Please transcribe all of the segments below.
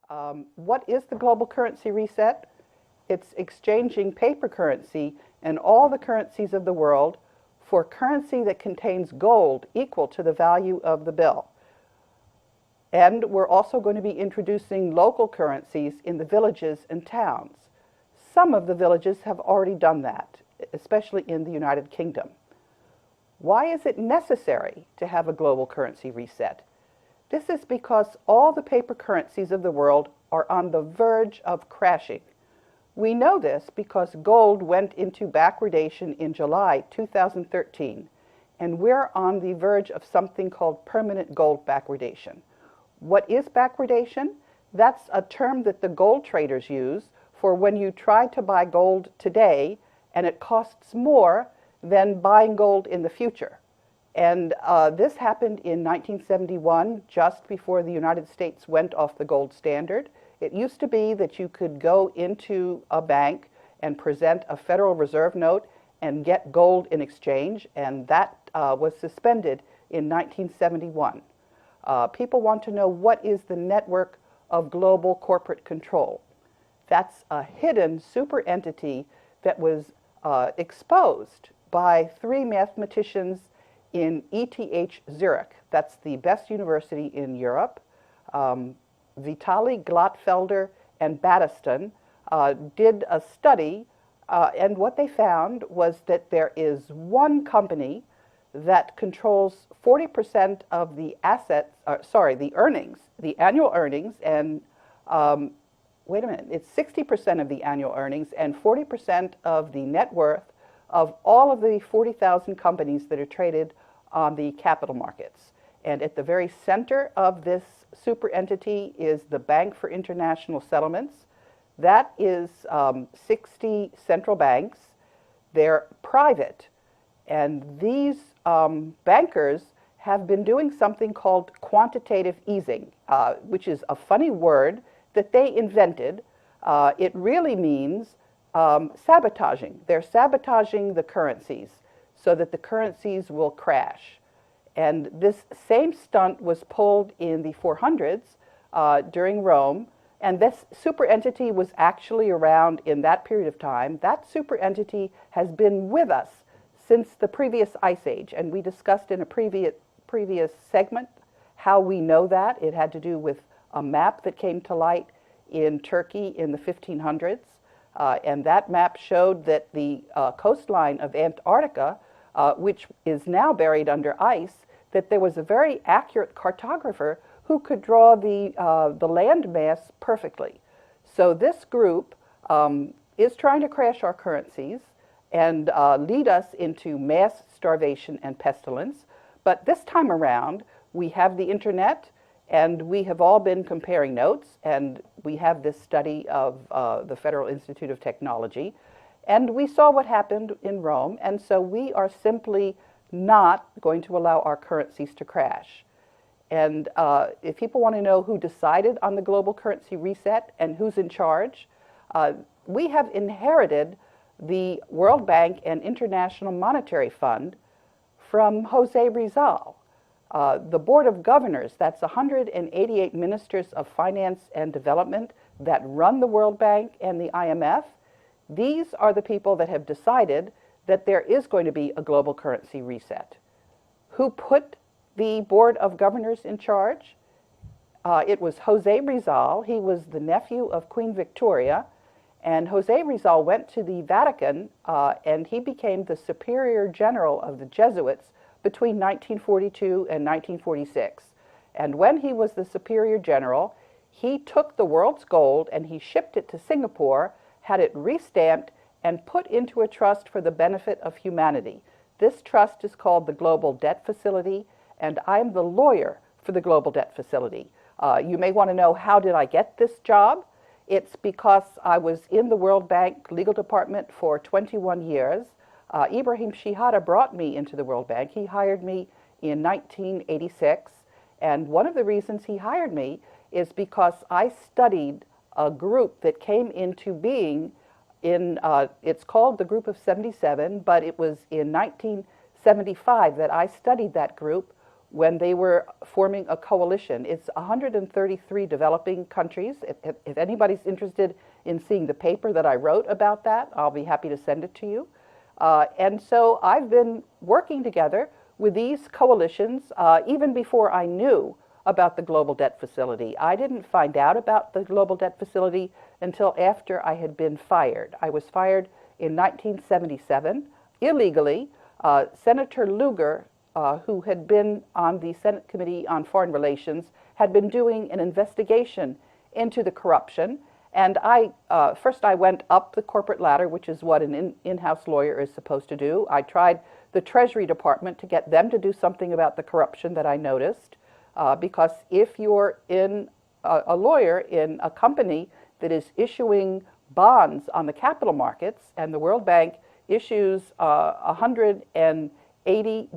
What is the global currency reset? It's exchanging paper currency and all the currencies of the world for currency that contains gold equal to the value of the bill. And we're also going to be introducing local currencies in the villages and towns. Some of the villages have already done that, especially in the United Kingdom. Why is it necessary to have a global currency reset? This is because all the paper currencies of the world are on the verge of crashing. We know this because gold went into backwardation in July 2013, and we're on the verge of something called permanent gold backwardation. What is backwardation? That's a term that the gold traders use for when you try to buy gold today and it costs more than buying gold in the future. And this happened in 1971, just before the United States went off the gold standard. It used to be that you could go into a bank and present a Federal Reserve note and get gold in exchange, and that was suspended in 1971. People want to know, what is the network of global corporate control? That's a hidden super entity that was exposed by three mathematicians in ETH Zurich. That's the best university in Europe. Vitali Glattfelder and Battiston did a study, and what they found was that there is one company that controls 40% of the assets, the earnings, the annual earnings, and wait a minute, it's 60% of the annual earnings and 40% of the net worth of all of the 40,000 companies that are traded on the capital markets. And at the very center of this super entity is the Bank for International Settlements. That is 60 central banks. They're private. And these bankers have been doing something called quantitative easing, which is a funny word that they invented. It really means sabotaging. They're sabotaging the currencies so that the currencies will crash. And this same stunt was pulled in the 400s during Rome, and this super entity was actually around in that period of time. That super entity has been with us since the previous ice age, and we discussed in a previous segment how we know that. It had to do with a map that came to light in Turkey in the 1500s, and that map showed that the coastline of Antarctica, which is now buried under ice, that there was a very accurate cartographer who could draw the land mass perfectly. So this group is trying to crash our currencies and lead us into mass starvation and pestilence. But this time around, we have the internet, and we have all been comparing notes, and we have this study of the Federal Institute of Technology, and we saw what happened in Rome, and so we are simply not going to allow our currencies to crash. And if people want to know who decided on the global currency reset and who's in charge, we have inherited the World Bank and International Monetary Fund from Jose Rizal. The Board of Governors, that's 188 ministers of finance and development that run the World Bank and the IMF. These are the people that have decided that there is going to be a global currency reset. Who put the Board of Governors in charge? It was Jose Rizal. He was the nephew of Queen Victoria, and Jose Rizal went to the Vatican and he became the Superior General of the Jesuits between 1942 and 1946. And when he was the Superior General, he took the world's gold and he shipped it to Singapore, had it restamped, and put into a trust for the benefit of humanity. This trust is called the Global Debt Facility, and I'm the lawyer for the Global Debt Facility. You may want to know, how did I get this job? It's because I was in the World Bank legal department for 21 years. Ibrahim Shihada brought me into the World Bank. He hired me in 1986, and one of the reasons he hired me is because I studied a group that came into being in, it's called the Group of 77, but it was in 1975 that I studied that group when they were forming a coalition. It's 133 developing countries. If anybody's interested in seeing the paper that I wrote about that, I'll be happy to send it to you. And so I've been working together with these coalitions even before I knew about the Global Debt Facility. I didn't find out about the Global Debt Facility until after I had been fired. I was fired in 1977 illegally. Senator Lugar, who had been on the Senate Committee on Foreign Relations, had been doing an investigation into the corruption. And first I went up the corporate ladder, which is what an in-house lawyer is supposed to do. I tried the Treasury Department to get them to do something about the corruption that I noticed. Because if you're a lawyer in a company that is issuing bonds on the capital markets, and the World Bank issues $180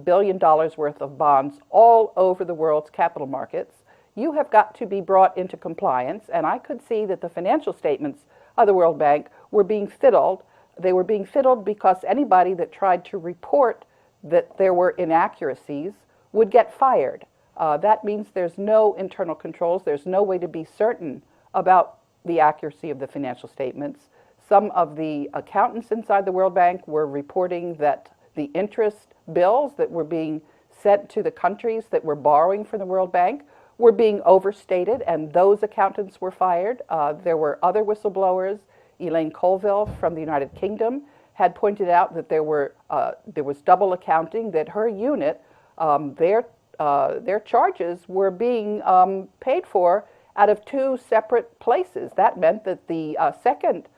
billion worth of bonds all over the world's capital markets, you have got to be brought into compliance. And I could see that the financial statements of the World Bank were being fiddled. They were being fiddled because anybody that tried to report that there were inaccuracies would get fired. That means there's no internal controls. There's no way to be certain about the accuracy of the financial statements. Some of the accountants inside the World Bank were reporting that the interest bills that were being sent to the countries that were borrowing from the World Bank were being overstated, and those accountants were fired. There were other whistleblowers. Elaine Colville from the United Kingdom had pointed out that there was double accounting, that her unit, their charges were being paid for out of two separate places. That meant that the second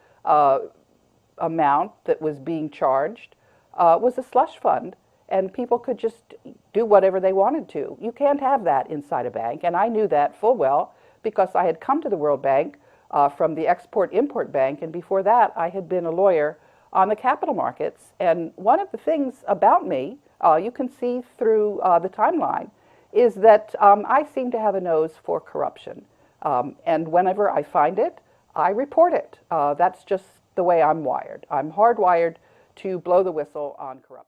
amount that was being charged was a slush fund, and people could just do whatever they wanted to. You can't have that inside a bank, and I knew that full well because I had come to the World Bank from the Export-Import Bank, and before that I had been a lawyer on the capital markets. And one of the things about me, you can see through the timeline, is that I seem to have a nose for corruption. And whenever I find it, I report it. That's just the way I'm wired. I'm hardwired to blow the whistle on corruption.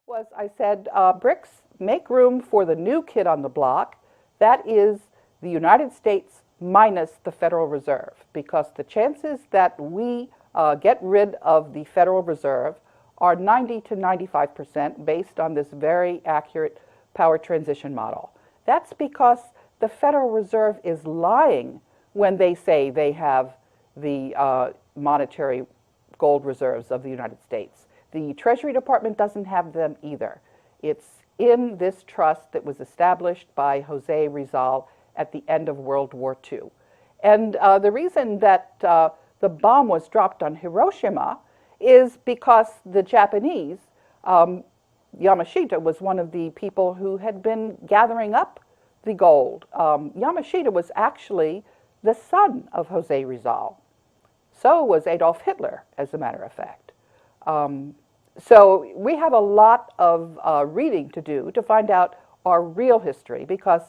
Was I said, BRICS, make room for the new kid on the block. That is the United States minus the Federal Reserve, because the chances that we get rid of the Federal Reserve are 90 to 95% based on this very accurate power transition model. That's because the Federal Reserve is lying when they say they have the monetary gold reserves of the United States. The Treasury Department doesn't have them either. It's in this trust that was established by Jose Rizal at the end of World War II. And the reason that the bomb was dropped on Hiroshima is because the Japanese, Yamashita was one of the people who had been gathering up the gold. Yamashita was actually the son of Jose Rizal. So was Adolf Hitler, as a matter of fact. So we have a lot of reading to do to find out our real history, because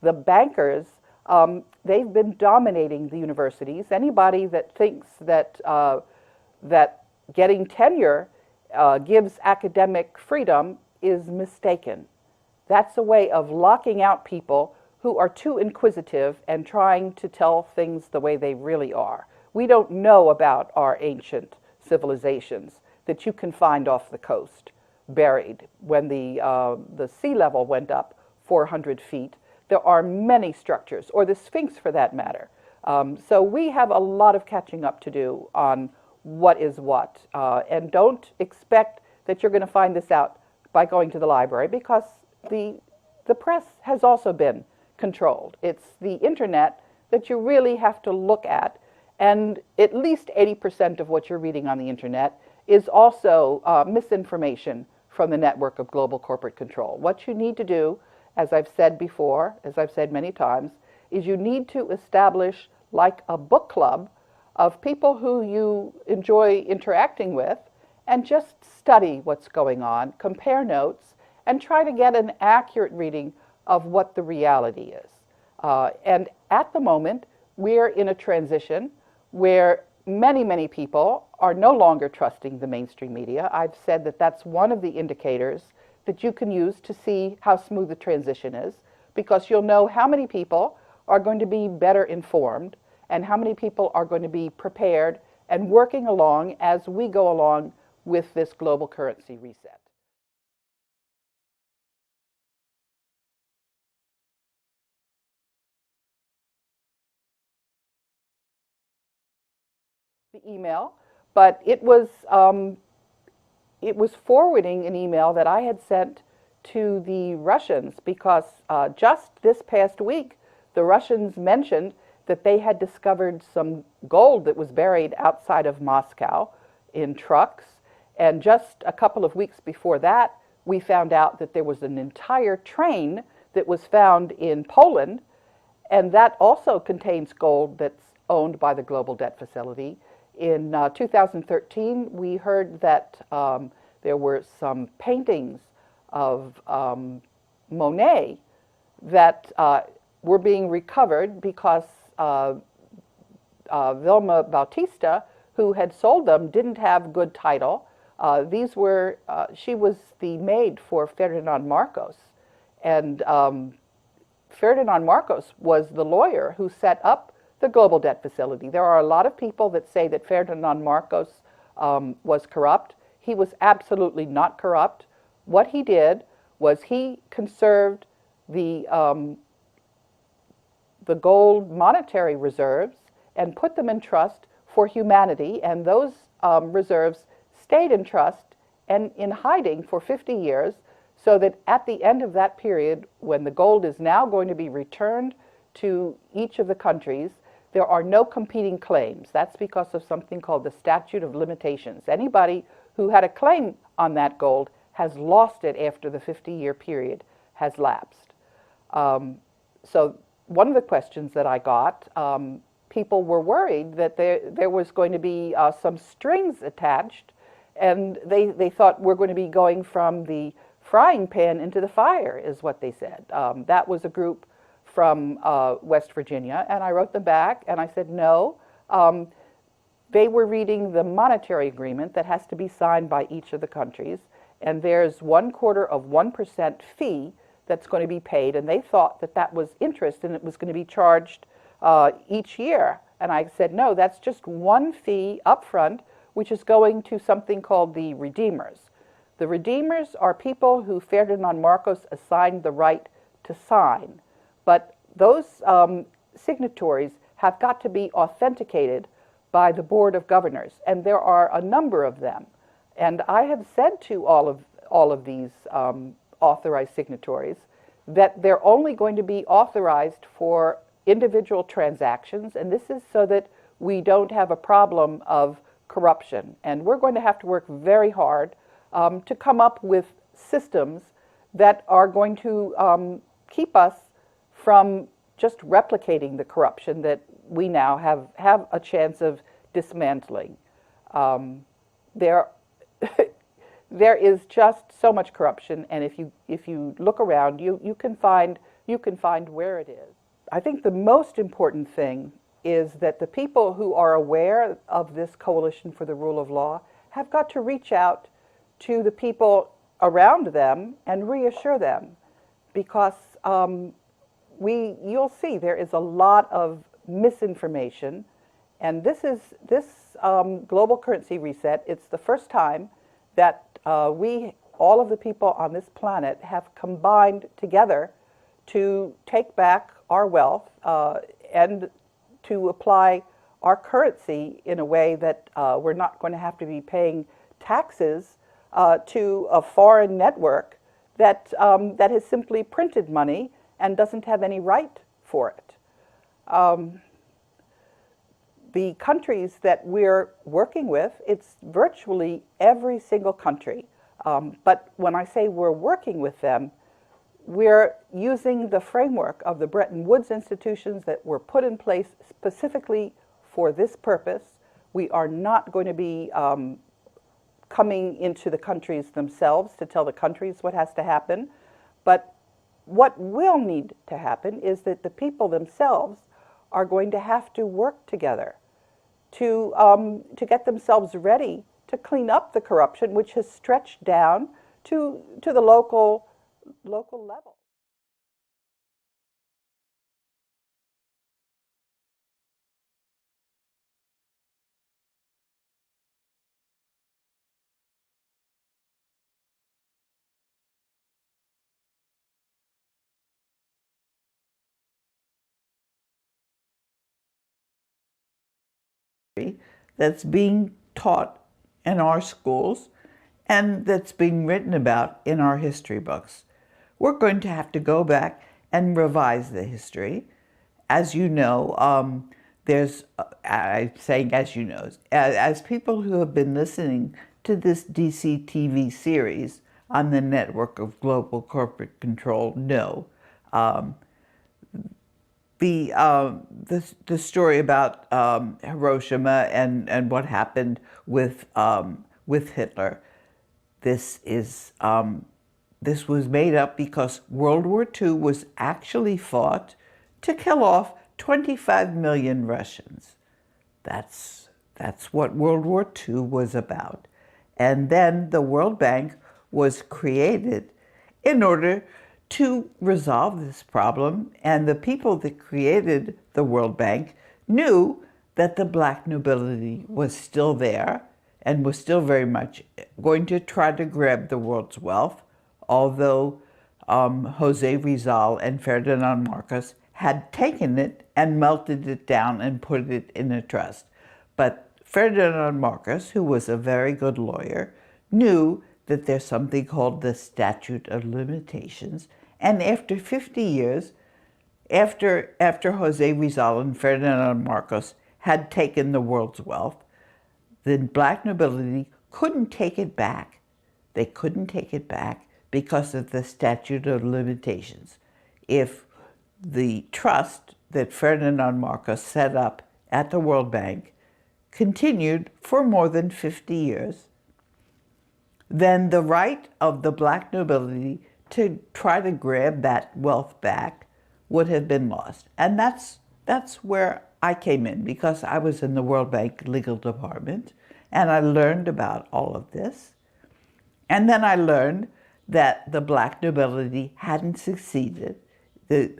the bankers, they've been dominating the universities. Anybody that thinks that, that getting tenure gives academic freedom is mistaken. That's a way of locking out people who are too inquisitive and trying to tell things the way they really are. We don't know about our ancient civilizations that you can find off the coast, buried. When the sea level went up 400 feet, there are many structures, or the Sphinx for that matter. So we have a lot of catching up to do on what is what. And don't expect that you're going to find this out by going to the library, because the press has also been controlled. It's the internet that you really have to look at, and at least 80% of what you're reading on the internet is also misinformation from the network of global corporate control. What you need to do, as I've said before, as I've said many times, is you need to establish like a book club of people who you enjoy interacting with, and just study what's going on, compare notes, and try to get an accurate reading of what the reality is. And at the moment, we're in a transition where many, many people are no longer trusting the mainstream media. I've said that that's one of the indicators that you can use to see how smooth the transition is, because you'll know how many people are going to be better informed and how many people are going to be prepared and working along as we go along with this global currency reset. The email, but it was forwarding an email that I had sent to the Russians, because just this past week, the Russians mentioned that they had discovered some gold that was buried outside of Moscow in trucks. And just a couple of weeks before that, we found out that there was an entire train that was found in Poland, and that also contains gold that's owned by the Global Debt Facility. In 2013, we heard that there were some paintings of Monet that were being recovered because Vilma Bautista, who had sold them, didn't have good title. She was the maid for Ferdinand Marcos, and Ferdinand Marcos was the lawyer who set up the Global Debt Facility. There are a lot of people that say that Ferdinand Marcos was corrupt. He was absolutely not corrupt. What he did was he conserved the gold monetary reserves and put them in trust for humanity, and those reserves stayed in trust and in hiding for 50 years, so that at the end of that period, when the gold is now going to be returned to each of the countries, there are no competing claims. That's because of something called the statute of limitations. Anybody who had a claim on that gold has lost it after the 50-year period has lapsed. So one of the questions that I got, people were worried that there was going to be some strings attached, and they thought we're going to be going from the frying pan into the fire, is what they said. That was a group from West Virginia, and I wrote them back and I said no. They were reading the monetary agreement that has to be signed by each of the countries, and there's 0.25% fee that's going to be paid, and they thought that that was interest and it was going to be charged each year. And I said no, that's just one fee up front, which is going to something called the redeemers. The redeemers are people who Ferdinand Marcos assigned the right to sign. But those signatories have got to be authenticated by the Board of Governors, and there are a number of them. And I have said to all of these authorized signatories that they're only going to be authorized for individual transactions, and this is so that we don't have a problem of corruption. And we're going to have to work very hard to come up with systems that are going to keep us from just replicating the corruption that we now have a chance of dismantling. There is just so much corruption, and if you look around, you can find where it is. I think the most important thing is that the people who are aware of this Coalition for the Rule of Law have got to reach out to the people around them and reassure them, because you'll see there is a lot of misinformation, and this global currency reset, it's the first time that all of the people on this planet have combined together to take back our wealth and to apply our currency in a way that we're not going to have to be paying taxes to a foreign network that has simply printed money and doesn't have any right for it. The countries that we're working with, it's virtually every single country. But when I say we're working with them, we're using the framework of the Bretton Woods institutions that were put in place specifically for this purpose. We are not going to be coming into the countries themselves to tell the countries what has to happen. But what will need to happen is that the people themselves are going to have to work together to get themselves ready to clean up the corruption, which has stretched down to the local level. That's being taught in our schools and that's being written about in our history books. We're going to have to go back and revise the history. As you know, I'm saying as you know, as people who have been listening to this DC TV series on the network of global corporate control know, the story about Hiroshima and what happened with Hitler. This was made up because World War II was actually fought to kill off 25 million Russians. That's what World War II was about. And then the World Bank was created in order to resolve this problem, and the people that created the World Bank knew that the black nobility was still there and was still very much going to try to grab the world's wealth, although Jose Rizal and Ferdinand Marcos had taken it and melted it down and put it in a trust. But Ferdinand Marcos, who was a very good lawyer, knew that there's something called the statute of limitations. And after 50 years, after Jose Rizal and Ferdinand Marcos had taken the world's wealth, the black nobility couldn't take it back. They couldn't take it back because of the statute of limitations. If the trust that Ferdinand Marcos set up at the World Bank continued for more than 50 years, then the right of the black nobility to try to grab that wealth back would have been lost. And that's where I came in, because I was in the World Bank legal department and I learned about all of this. And then I learned that the black nobility hadn't succeeded.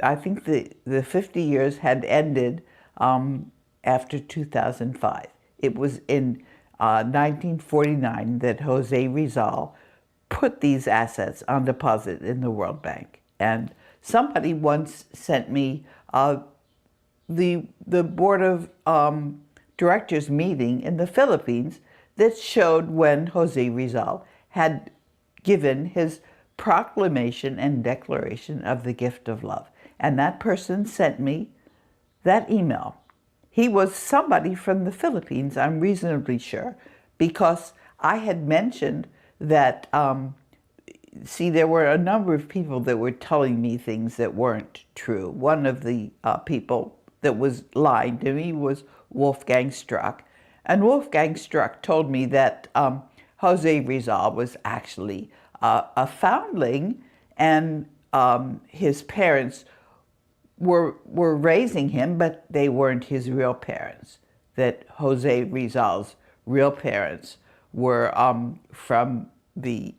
I think the 50 years had ended after 2005. It was in 1949 that Jose Rizal put these assets on deposit in the World Bank. And somebody once sent me the board of directors meeting in the Philippines that showed when Jose Rizal had given his proclamation and declaration of the gift of love. And that person sent me that email. He was somebody from the Philippines, I'm reasonably sure, because I had mentioned that, see, there were a number of people that were telling me things that weren't true. One of the people that was lying to me was Wolfgang Struck. And Wolfgang Struck told me that Jose Rizal was actually a foundling, and his parents were raising him, but they weren't his real parents. That Jose Rizal's real parents were from the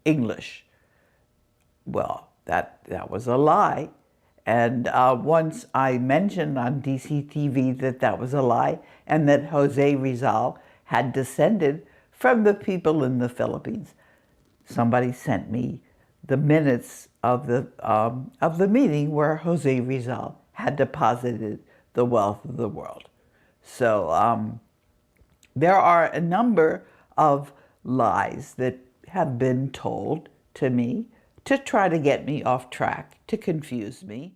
English. Well, that was a lie. And once I mentioned on DCTV that was a lie, and that Jose Rizal had descended from the people in the Philippines, somebody sent me the minutes of the meeting where Jose Rizal had deposited the wealth of the world. So there are a number of lies that have been told to me to try to get me off track, to confuse me.